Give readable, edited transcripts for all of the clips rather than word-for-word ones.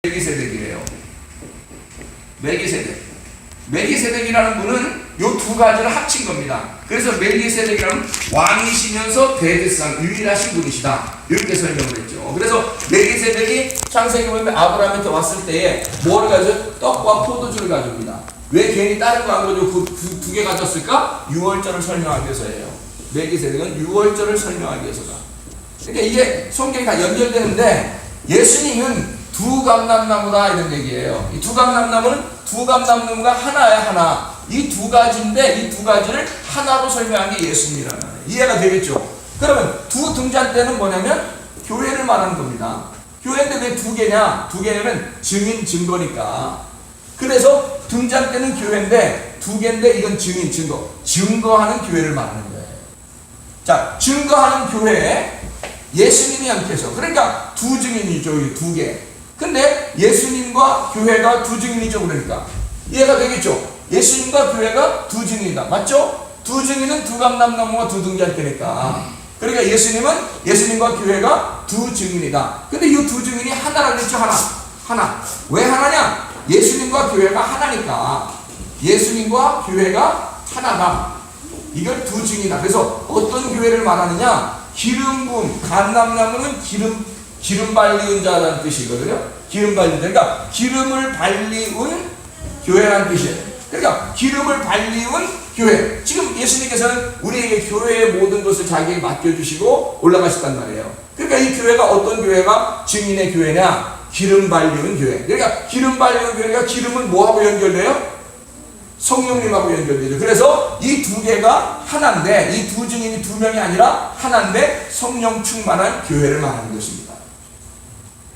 멜기세덱이에요. 멜기세덱이라는 분은 요 두 가지를 합친 겁니다. 그래서 멜기세덱이라는 왕이시면서 대제사장 유일하신 분이시다, 이렇게 설명을 했죠. 그래서 멜기세덱이 창세기 보면 아브라함한테 왔을 때에 뭘 가져? 떡과 포도주를 가져옵니다. 왜 괜히 다른 거 안 가지고 두 개 가졌을까? 유월절을 설명하기 위해서예요. 멜기세덱은 유월절을 설명하기 위해서다. 그러니까 이게 성경이 다 연결되는데, 예수님은 두 감람나무다 이런 얘기예요. 이 두 감람나무는 두 감람나무가 하나야, 하나. 이 두 가지인데 이 두 가지를 하나로 설명한 게 예수님이라는 거예요. 이해가 되겠죠? 그러면 두 등잔대는 뭐냐면 교회를 말하는 겁니다. 교회인데 왜 두 개냐? 두 개냐면 증인, 증거니까. 그래서 등잔대는 교회인데 두 개인데 이건 증인, 증거. 증거하는 교회를 말하는 거예요. 자, 증거하는 교회에 예수님이 함께해서, 그러니까 두 증인이죠, 이 두 개. 근데 예수님과 교회가 두 증인이죠. 그러니까 이해가 되겠죠? 예수님과 교회가 두 증인이다, 맞죠? 두 증인은 두 감람나무와 두 등잔대니까. 그러니까 예수님과 교회가 두 증인이다. 근데 이 두 증인이 하나라고 했죠. 하나. 왜 하나냐? 예수님과 교회가 하나니까. 예수님과 교회가 하나다, 이걸 두 증인이다. 그래서 어떤 교회를 말하느냐? 기름 부은, 감람나무는 기름 발리운 자라는 뜻이거든요. 기름 발리운 자. 그러니까 기름을 발리운 교회라는 뜻이에요. 그러니까 기름을 발리운 교회. 지금 예수님께서는 우리에게 교회의 모든 것을 자기에게 맡겨주시고 올라가셨단 말이에요. 그러니까 이 교회가 어떤 교회가 증인의 교회냐? 기름 발리운 교회. 그러니까 기름 발리운 교회가, 기름은 뭐하고 연결돼요? 성령님하고 연결되죠. 그래서 이 두 개가 하나인데, 이 두 증인이 두 명이 아니라 하나인데 성령 충만한 교회를 말하는 것입니다.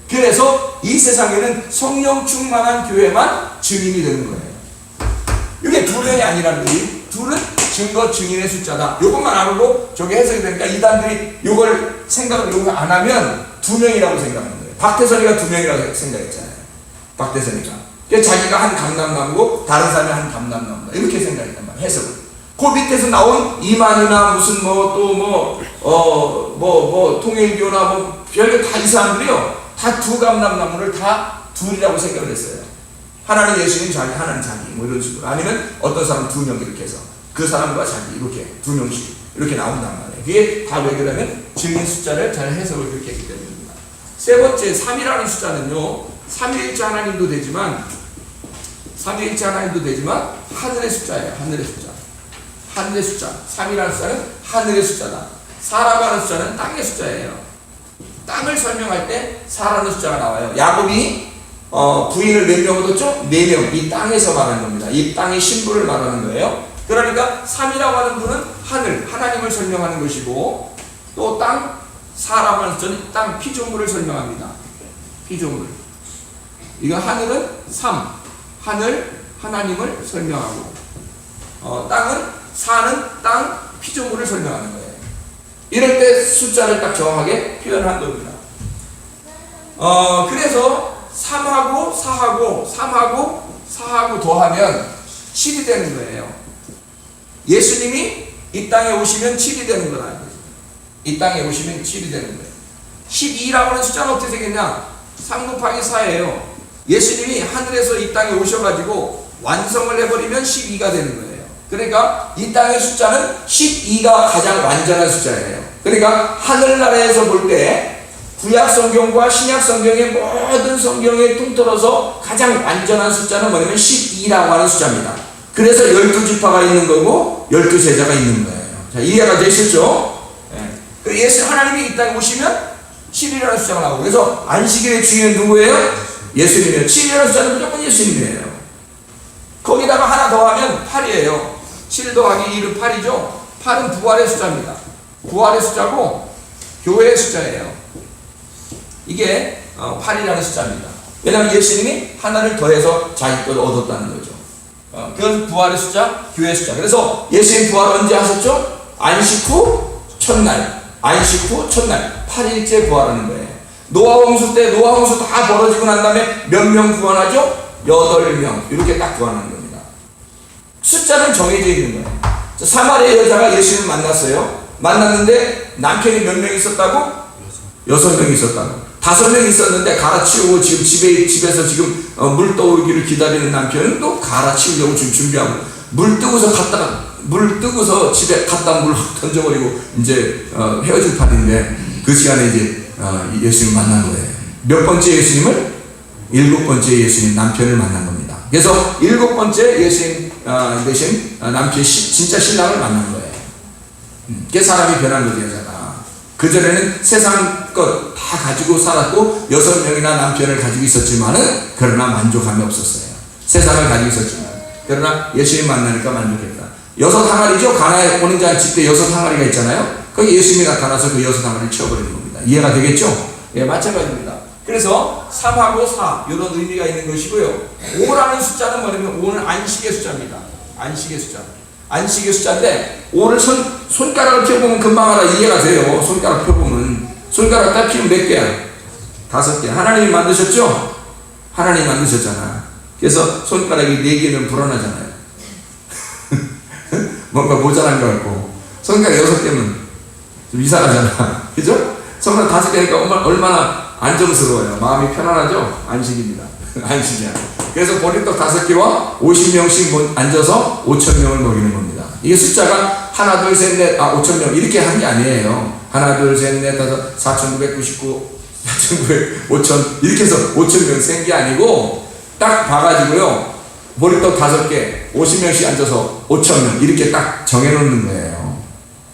그래서 이 세상에는 성령 충만한 교회만 증인이 되는 거예요. 이게 두 명이 아니라는 거예요. 둘은 증거, 증인의 숫자다. 이것만 알고 저게 해석이 되니까 이단들이 이걸 생각을 안 하면 두 명이라고 생각하는 거예요. 박태선이가 두 명이라고 생각했잖아요. 박태선이가. 자기가 한 감람나무고 다른 사람이 한 감람나무다, 이렇게 생각했단 말이에요. 해석을. 그 밑에서 나온 이만희나 무슨 통일교나 별게 다 이 사람들이요, 다 두 감람나무를 다 둘이라고 생각을 했어요. 하나는 예수님 자기, 하나는 자기, 이런 식으로. 아니면 어떤 사람 두 명 이렇게 해서 그 사람과 자기 이렇게 두 명씩 이렇게 나온단 말이에요. 그게 다 왜 그러면 증인 숫자를 잘 해석을 그렇게 했기 때문입니다. 세 번째, 3이라는 숫자는요, 삼위일체 하나님도 되지만 하늘의 숫자예요. 하늘의 숫자. 3이라는 숫자는 하늘의 숫자다. 4라는 숫자는 땅의 숫자예요. 땅을 설명할 때 4라는 숫자가 나와요. 야곱이 부인을 몇 명 얻었죠? 4명. 이 땅에서 말하는 겁니다. 이 땅의 신부를 말하는 거예요. 그러니까 3이라고 하는 분은 하나님을 설명하는 것이고, 또 땅, 4라고 하는 숫자는 땅 피조물을 설명합니다. 피조물. 이거 하늘은 3, 하나님을 설명하고, 땅은 4는 땅 피조물을 설명하는 거예요. 이럴 때 숫자를 딱 정확하게 표현한 겁니다. 그래서 3하고 4하고 더하면 7이 되는 거예요. 예수님이 이 땅에 오시면 7이 되는 거라. 이 땅에 오시면 7이 되는 거예요. 12라고 하는 숫자는 어떻게 되겠냐? 3 곱하기 4예요. 예수님이 하늘에서 이 땅에 오셔가지고 완성을 해버리면 12가 되는 거예요. 그러니까 이 땅의 숫자는 12가 가장 완전한 숫자예요. 그러니까 하늘나라에서 볼 때 구약 성경과 신약 성경의 모든 성경에 통틀어서 가장 완전한 숫자는 뭐냐면 12라고 하는 숫자입니다. 그래서 12지파가 있는 거고 12제자가 있는 거예요. 자, 이해가 되시죠? 네. 하나님이 이 땅에 오시면 7이라는 숫자가 나오고, 그래서 안식일의 주인은 누구예요? 예수님이에요. 7이라는 숫자는 무조건 예수님이에요. 거기다가 하나 더하면 8이에요. 7 더하기 1은 8이죠. 8은 부활의 숫자입니다. 부활의 숫자고 교회의 숫자예요. 이게 8이라는 숫자입니다. 왜냐하면 예수님이 하나를 더해서 자기 걸 얻었다는 거죠. 그건 부활의 숫자, 교회의 숫자. 그래서 예수님 부활 언제 하셨죠? 안식 후 첫날. 8일째 부활하는 거예요. 노아 홍수 때, 노아 홍수 다 벌어지고 난 다음에 몇 명 구원하죠? 8명. 이렇게 딱 구원하는 겁니다. 숫자는 정해져 있는 거예요. 사마리아 여자가 예수님을 만났어요. 만났는데 남편이 몇 명 있었다고? 6명 있었다고. 5명 있었는데 갈아치우고 지금 집에서 지금 물 떠오르기를 기다리는 남편은 또 갈아치우려고 지금 준비하고 물 뜨고서 집에 갖다 물 던져버리고 이제 헤어질 판인데 그 시간에 이제 예수님 만난 거예요. 몇 번째 예수님을? 7번째 예수님 남편을 만난 겁니다. 그래서 7번째 예수님 대신 남편의 진짜 신랑을 만난 거예요. 그게 사람이 변한 거죠, 여자가. 그전에는 세상 것 다 가지고 살았고 6명이나 남편을 가지고 있었지만은 그러나 만족함이 없었어요. 세상을 가지고 있었지만 그러나 예수님 만나니까 만족했다. 6 항아리죠. 가나에 오는 잔치 때 6 항아리가 있잖아요. 거기 예수님이 나타나서 그 6 항아리를 치워버리는 겁니다. 이해가 되겠죠? 예, 마찬가지입니다. 그래서 3하고 4 이런 의미가 있는 것이고요. 5라는 숫자는 뭐냐면 5는 안식의 숫자입니다. 안식의 숫자. 안식의 숫자인데 5를 손가락을 펴보면 금방 알아. 이해가 돼요. 손가락 펴보면 손가락 딱 피면 몇 개야? 5개. 하나님이 만드셨죠? 하나님이 만드셨잖아. 그래서 손가락이 4개면 불안하잖아요. 뭔가 모자란 것 같고 손가락 6개면 좀 이상하잖아. 그죠? 손가락 5개니까 얼마나 안정스러워요. 마음이 편안하죠? 안식입니다. 안식이야. 그래서 보리떡 5개와 50명씩 앉아서 5,000명을 먹이는 겁니다. 이게 숫자가 하나, 둘, 셋, 넷, 5,000명 이렇게 한 게 아니에요. 하나, 둘, 셋, 넷, 다섯, 4,999, 4,900, 5,000 이렇게 해서 5,000명 센 게 아니고 딱 봐가지고요. 보리떡 5개, 50명씩 앉아서 5,000명 이렇게 딱 정해놓는 거예요.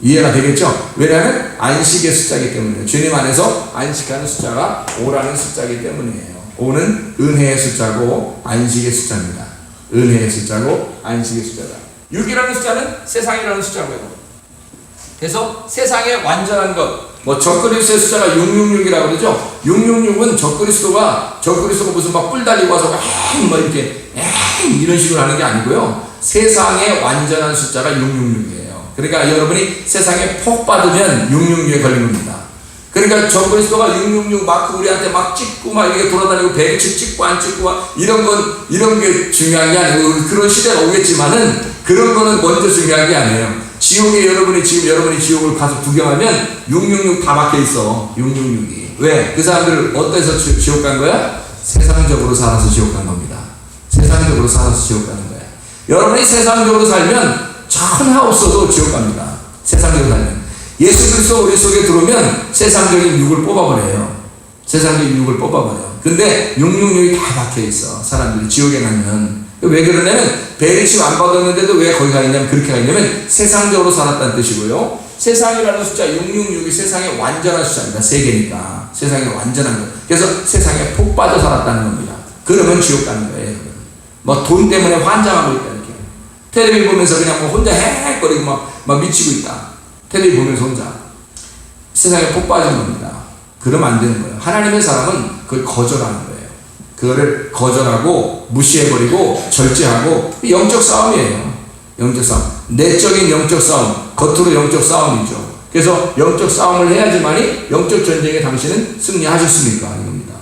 이해가 되겠죠? 왜냐하면 안식의 숫자이기 때문이에요. 주님 안에서 안식하는 숫자가 5라는 숫자이기 때문이에요. 5는 은혜의 숫자고 안식의 숫자입니다. 은혜의 숫자고 안식의 숫자다. 6이라는 숫자는 세상이라는 숫자고요. 그래서 세상의 완전한 것, 적그리스도의 숫자가 666이라고 그러죠. 666은 적그리스도가 무슨 막 뿔 달리고 와서 뭐 이렇게 이런 식으로 하는 게 아니고요. 세상의 완전한 숫자가 666이에요. 그러니까 여러분이 세상에 폭 받으면 666에 걸린 겁니다. 그러니까 적그리스도가 666 마크 우리한테 막 찍고 막 이렇게 돌아다니고 배치 찍고 안 찍고 막 이런 게 중요한 게 아니고 그런 시대가 오겠지만은 그런 거는 먼저 중요한 게 아니에요. 지옥에 여러분이 지옥을 가서 구경하면 666 다 박혀 있어. 666이. 왜? 그 사람들을 어디서 지옥 간 거야? 세상적으로 살아서 지옥 간 겁니다. 세상적으로 살아서 지옥 가는 거야. 여러분이 세상적으로 살면 전혀 없어도 지옥 갑니다. 세상적으로 살면. 예수 그리스도 우리 속에 들어오면 세상적인 육을 뽑아버려요. 세상적인 육을 뽑아버려요. 근데 666이 다 박혀 있어. 사람들이 지옥에 가면. 왜 그러냐면 배리심 안 받았는데도 왜 거기 가 있냐면 그렇게 가 있냐면 세상적으로 살았다는 뜻이고요. 세상이라는 숫자 666이 세상의 완전한 숫자입니다. 3개니까 세상의 완전한 거. 그래서 세상에 푹 빠져 살았다는 겁니다. 그러면 지옥 가는 거예요. 뭐 돈 때문에 환장하고 있다 이렇게. 텔레비 보면서 그냥 뭐 혼자 헤헤거리고 막 미치고 있다. 텔레비 보면서 혼자. 세상에 푹 빠진 겁니다. 그러면 안 되는 거예요. 하나님의 사람은 그걸 거절하는 거예요. 그거를 거절하고 무시해버리고 절제하고 영적 싸움이에요. 영적 싸움. 내적인 영적 싸움, 겉으로 영적 싸움이죠. 그래서 영적 싸움을 해야지만이 영적 전쟁에 당신은 승리하셨습니까? 이겁니다.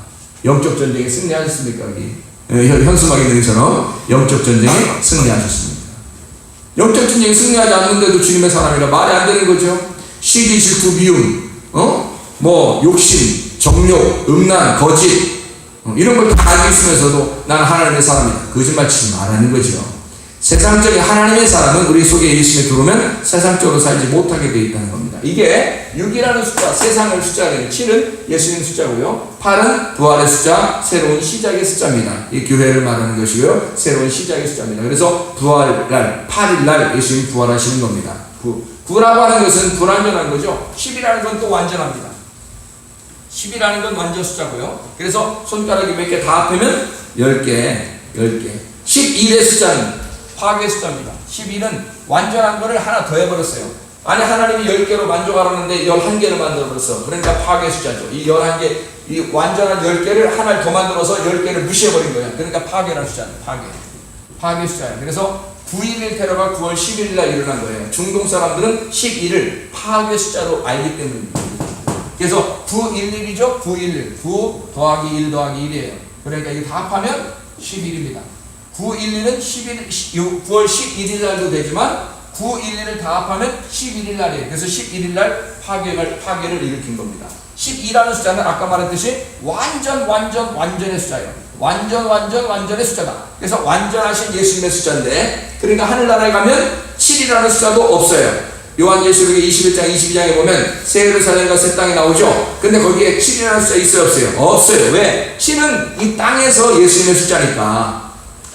영적 전쟁에 승리하셨습니까? 여기 현수막 있는 것처럼 영적 전쟁에 승리하셨습니다. 영적 전쟁에 승리하지 않는데도 주님의 사람이라 말이 안 되는 거죠. 시기, 질투, 미움, 욕심, 정욕, 음란, 거짓 이런 걸 다 알고 있으면서도 나는 하나님의 사람이다. 거짓말 치지 말라는 거죠. 세상적인 하나님의 사람은 우리 속에 예수님이 들어오면 세상적으로 살지 못하게 되어 있다는 겁니다. 이게 6이라는 숫자, 세상을 숫자는 7은 예수님 숫자고요. 8은 부활의 숫자, 새로운 시작의 숫자입니다. 이 교회를 말하는 것이고요. 새로운 시작의 숫자입니다. 그래서 부활날, 8일날 예수님 부활하시는 겁니다. 부라고 하는 것은 불완전한 거죠. 10이라는 건 또 완전합니다. 10이라는 건 완전 숫자고요. 그래서 손가락이 몇 개 다 합하면 10개. 11의 숫자는 파괴 숫자입니다. 12는 완전한 거를 하나 더 해버렸어요. 아니 하나님이 10개로 만족하라는데 11개를 만들어버렸어. 그러니까 파괴 숫자죠. 이 11개, 이 완전한 10개를 하나를 더 만들어서 10개를 무시해버린 거야. 그러니까 파괴라는 숫자는 파괴 숫자예요. 그래서 9.11 테러가 9월 11일 날 일어난 거예요. 중동 사람들은 11을 파괴 숫자로 알기 때문입니다. 그래서 911이죠. 911. 9 더하기 1 더하기 1이에요. 그러니까 이거 다 합하면 11입니다. 911은 9월 11일 날도 되지만 911을 다 합하면 11일 날이에요. 그래서 11일 날 파괴를 일으킨 겁니다. 12라는 숫자는 아까 말했듯이 완전의 숫자예요. 완전의 숫자다. 그래서 완전하신 예수님의 숫자인데, 그러니까 하늘나라에 가면 7이라는 숫자도 없어요. 요한계시록 21장 22장에 보면 새 예루살렘과 새 땅이 나오죠. 근데 거기에 7이라는 숫자 있어요 없어요? 없어요. 왜? 7은 이 땅에서 예수님의 숫자니까.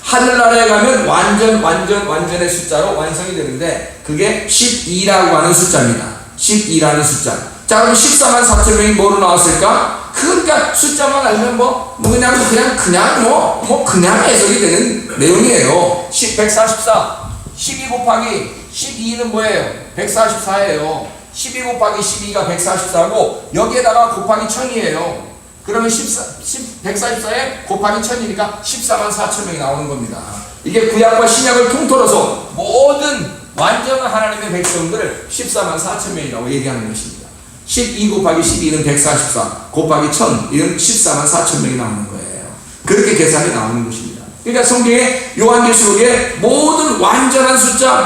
하늘나라에 가면 완전의 숫자로 완성이 되는데, 그게 12라고 하는 숫자입니다. 12라는 숫자. 자, 그럼 14만 4천 명이 뭐로 나왔을까? 그러니까 숫자만 알면 그냥 해석이 되는 내용이에요. 144 12 곱하기 12는 뭐예요? 144예요. 12 곱하기 12가 144고 여기에다가 곱하기 1000이에요. 그러면 144에 곱하기 1000이니까 14만 4천 명이 나오는 겁니다. 이게 구약과 신약을 통틀어서 모든 완전한 하나님의 백성들을 14만 4천 명이라고 얘기하는 것입니다. 12 곱하기 12는 144 곱하기 1000 이건 14만 4천 명이 나오는 거예요. 그렇게 계산이 나오는 것입니다. 그러니까 성경에 요한계시록에 모든 완전한 숫자의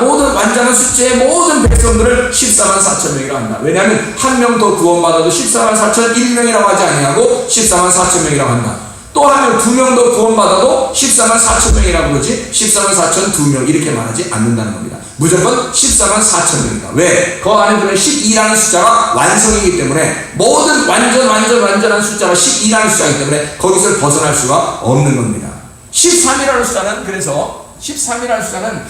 모든 백성들을 14만 4천 명이라고 한다. 왜냐하면 한 명 더 구원받아도 14만 4천 1명이라고 하지 아니하고 14만 4천 명이라고 한다. 또 한 명, 2명 더 구원받아도 14만 4천 명이라고 그러지 14만 4천 2명 이렇게 말하지 않는다는 겁니다. 무조건 14만 4천 명이다. 왜? 그 안에 들어있는 12라는 숫자가 완성이기 때문에 모든 완전한 숫자가 12라는 숫자이기 때문에 거기서 벗어날 수가 없는 겁니다. 13이라는 숫자는 그래서 13이라는 숫자는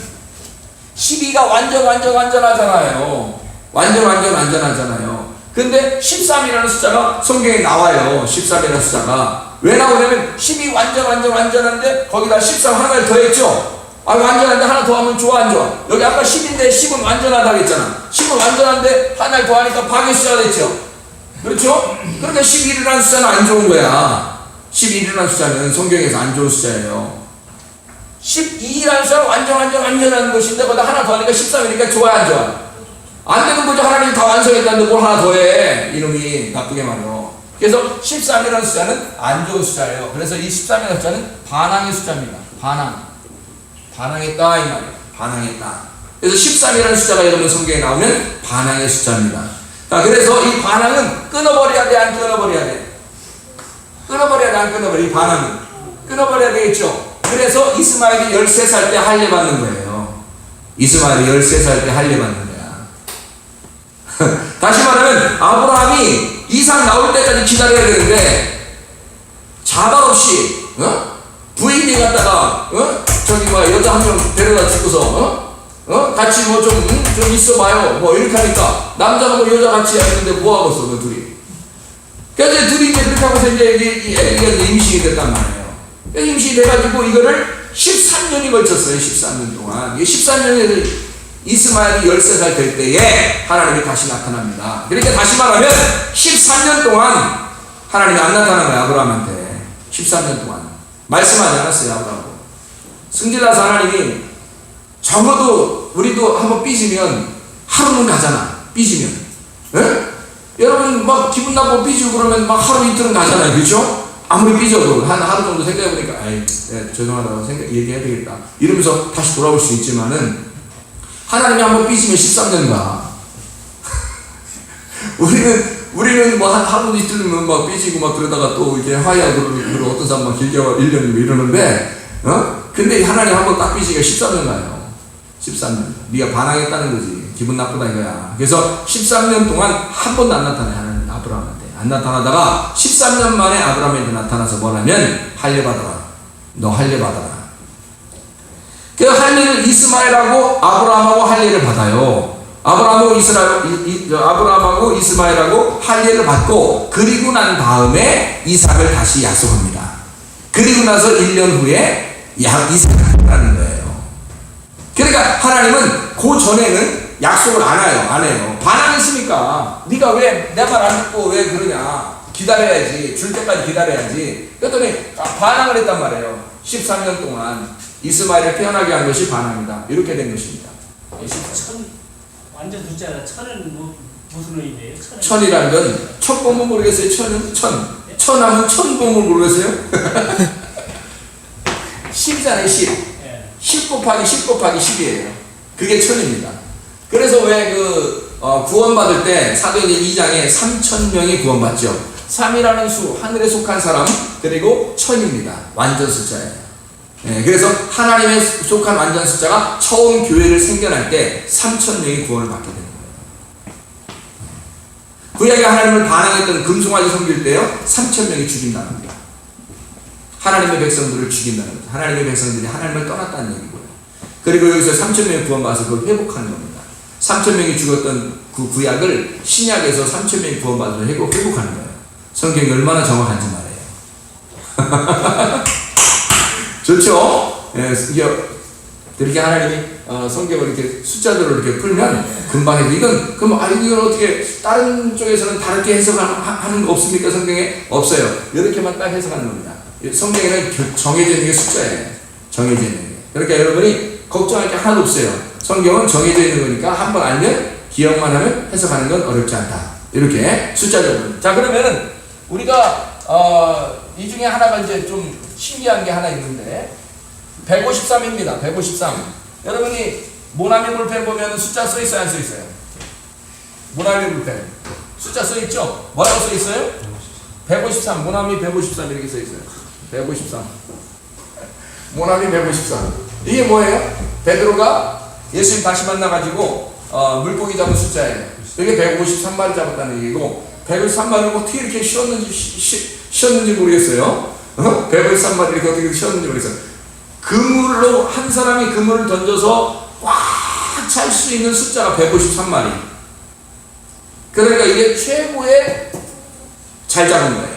12가 완전하잖아요. 완전하잖아요. 근데 13이라는 숫자가 성경에 나와요. 13이라는 숫자가 왜 나오냐면 12 완전한데 거기다 13 하나를 더했죠. 완전한데 하나 더하면 좋아 안 좋아? 여기 아까 10인데 10은 완전하다고 했잖아. 10은 완전한데 하나를 더하니까 파괴 숫자가 됐죠. 그렇죠? 그러니까 11이라는 숫자는 안 좋은 거야. 11이라는 숫자는 성경에서 안 좋은 숫자예요. 12라는 숫자는 완전한 것인데 거기다 하나 더하니까 13이니까 좋아요 안 좋아요? 안 되는 거죠. 하나님이 다 완성했다는데 뭘 하나 더해. 이놈이 나쁘게 말이요. 그래서 13이라는 숫자는 안 좋은 숫자예요. 그래서 이 13이라는 숫자는 반항의 숫자입니다. 반항했다 이 말이에요. 반항했다. 그래서 13이라는 숫자가 여러분 성경에 나오면 반항의 숫자입니다. 자, 그래서 이 반항은 끊어버려야 돼 안 끊어버려야 돼? 이 반항은 끊어버려야 되겠죠. 그래서 이스마엘이 13살 때 할례 받는 거예요. 이스마엘이 13살 때 할례 받는 거야. 다시 말하면 아브라함이 이삭 나올 때까지 기다려야 되는데 자발 없이 부인이 갔다가 여자 한 명 데려다 주고서 같이 좀 있어봐요 이렇게 하니까 남자가 여자 같이 했는데 뭐하고 있어 그 둘이. 그래서 둘이 이제 그렇게 하고서 이제 임신이 됐단 말이에요. 임신이 돼가지고 이거를 13년이 걸쳤어요. 13년 동안. 13년에 이스마엘이 13살 될 때에 하나님이 다시 나타납니다. 그러니까 다시 말하면 13년 동안 하나님이 안 나타난 거예요. 아브라함한테. 13년 동안. 말씀하지 않았어요. 아브라함. 승질나서 하나님이 적어도 우리도 한번 삐지면 하루는 가잖아. 삐지면. 에? 여러분 막 기분 나쁘고 삐지고 그러면 막 하루 이틀은 가잖아요. 그렇죠? 아무리 삐져도 한 하루 정도 생각해보니까 죄송하다고 얘기해야 되겠다 이러면서 다시 돌아올 수 있지만은 하나님이 한번 삐지면 13년 가. 우리는 뭐 한 하루 이틀이면 막 삐지고 막 그러다가 또 이렇게 화해하고 그러고 어떤 사람 막 길게 1년이고 이러는데 근데 하나님 한번 딱 삐지니까 13년 가요. 13년. 네가 반항했다는 거지. 기분 나쁘다 이거야. 그래서 13년 동안 한 번도 안 나타나요. 하나님 아브라함한테 안 나타나다가 13년 만에 아브라함한테 나타나서 뭐라면 할례 받아라. 너 할례 받아라. 그 할례를 이스마엘하고 아브라함하고 할례를 받아요. 아브라함하고 이스마엘하고 할례를 받고 그리고 난 다음에 이삭을 다시 약속합니다. 그리고 나서 1년 후에 이삭을 하는 거예요. 그러니까 하나님은 그 전에는 약속을 안 해요. 반항했으니까 네가 왜 내 말 안 듣고 왜 그러냐. 기다려야지. 줄 때까지 기다려야지. 그랬더니 반항을 했단 말이에요. 13년 동안 이스마엘을 태어나게 한 것이 반항이다. 이렇게 된 것입니다. 완전 숫자가 천은 무슨 의미예요? 천이라는 건 천 보면 모르겠어요. 천하면 천 보면 모르겠어요? 10이잖아요. 10 곱하기 10 곱하기 10이에요. 그게 천입니다. 그래서 왜 구원받을 때 사도행전 2장에 3,000명이 구원받죠. 3이라는 수, 하늘에 속한 사람, 그리고 1000입니다. 완전 숫자예요. 예, 그래서 하나님에 속한 완전 숫자가 처음 교회를 생겨날 때 3,000명이 구원을 받게 되는 거예요. 구약에 하나님을 반항했던 금송아지 섬길 때요, 3,000명이 죽인다는 겁니다. 하나님의 백성들을 죽인다는 겁니다. 하나님의 백성들이 하나님을 떠났다는 얘기고요. 그리고 여기서 3,000명이 구원받아서 그걸 회복하는 겁니다. 3,000명이 죽었던 그 구약을 신약에서 3,000명이 구원받아서 회복하는 거예요. 성경이 얼마나 정확한지 말이에요. 좋죠? 예, 이렇게 하나님이 성경을 이렇게 숫자들로 이렇게 풀면 금방 해도 이건 어떻게 다른 쪽에서는 다르게 해석하는 거 없습니까? 성경에 없어요. 이렇게만 딱 해석하는 겁니다. 성경에는 정해져 있는 게 숫자예요. 정해져 있는 게. 그러니까 여러분이 걱정할 게 하나도 없어요. 성경은 정해져 있는 거니까 한번 알면 기억만 하면 해석하는 건 어렵지 않다. 이렇게 숫자적으로. 자, 그러면은 우리가 이 중에 하나가 이제 좀 신기한 게 하나 있는데 153입니다. 153. 여러분이 모나미 볼펜 보면 숫자 써 있어요, 안 써 있어요? 모나미 볼펜 숫자 써 있죠? 뭐라고 써 있어요? 153. 모나미 153 이렇게 써 있어요. 153. 모나미 153. 이게 뭐예요? 베드로가 예수님 다시 만나가지고 물고기 잡은 숫자예요. 이게 153마리 잡았다는 얘기고 153마리를 어떻게 이렇게 쉬었는지 모르겠어요. 153마리 이렇게 어떻게 쉬었는지 모르겠어요. 그물로 한 사람이 그물을 던져서 꽉 찰 수 있는 숫자가 153마리. 그러니까 이게 최고의 잘 잡은 거예요.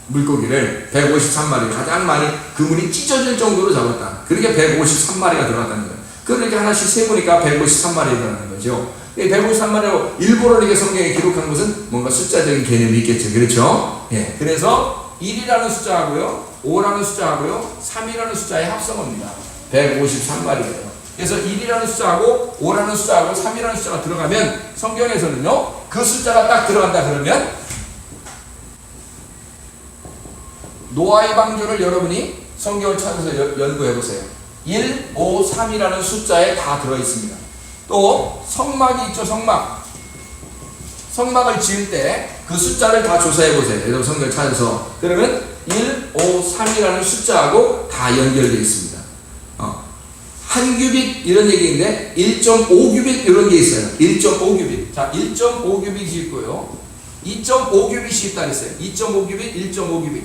물고기를 153마리 가장 많이 그물이 찢어질 정도로 잡았다. 그러니까 153마리가 들어갔다는 거예요. 그러니까 하나씩 세보니까 153마리 들어가는 거죠. 153마리로 일부러 이렇게 성경에 기록한 것은 뭔가 숫자적인 개념이 있겠죠. 그렇죠? 예. 그래서 1이라는 숫자하고요, 5라는 숫자하고요, 3이라는 숫자의 합성어입니다. 153마리예요. 그래서 1이라는 숫자하고 5라는 숫자하고 3이라는 숫자가 들어가면 성경에서는요, 그 숫자가 딱 들어간다 그러면 노아의 방주를 여러분이 성경을 찾아서 연구해 보세요. 1, 5, 3이라는 숫자에 다 들어있습니다. 또 성막이 있죠. 성막을 지을 때 그 숫자를 다 조사해 보세요. 여러분 성경을 찾아서. 그러면 1, 5, 3이라는 숫자하고 다 연결되어 있습니다. 한 규빗 이런 얘기인데 1.5규빗 이런 게 있어요. 1.5규빗. 자, 1.5규빗이 있고요. 2.5규빗이 있다 그랬어요. 2.5규빗, 1.5규빗.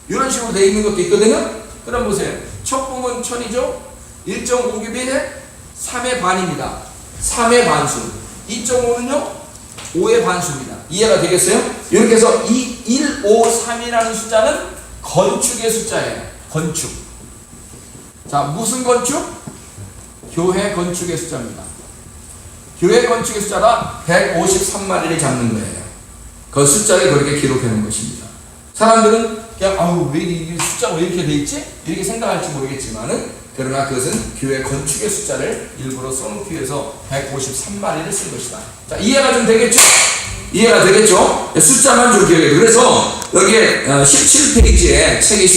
이런 식으로 되어 있는 것도 있거든요. 그럼 보세요. 척봉은 1000이죠. 1.5규빗에 3의 반입니다. 3의 반수. 2.5는요? 5의 반수입니다. 이해가 되겠어요? 이렇게 해서 이 1, 5, 3이라는 숫자는 건축의 숫자예요. 건축. 자, 무슨 건축? 교회 건축의 숫자입니다. 교회 건축의 숫자가 153마리를 잡는 거예요. 그 숫자에 그렇게 기록해 놓은 것입니다. 사람들은 그냥 왜 이 숫자가 왜 이렇게 돼 있지? 이렇게 생각할지 모르겠지만은 그러나 그것은 교회 건축의 숫자를 일부러 써놓기 위해서 153마리를 쓴 것이다. 자, 이해가 좀 되겠죠? 이해가 되겠죠? 숫자만 좀 기억해요. 그래서 여기에 17페이지에 책이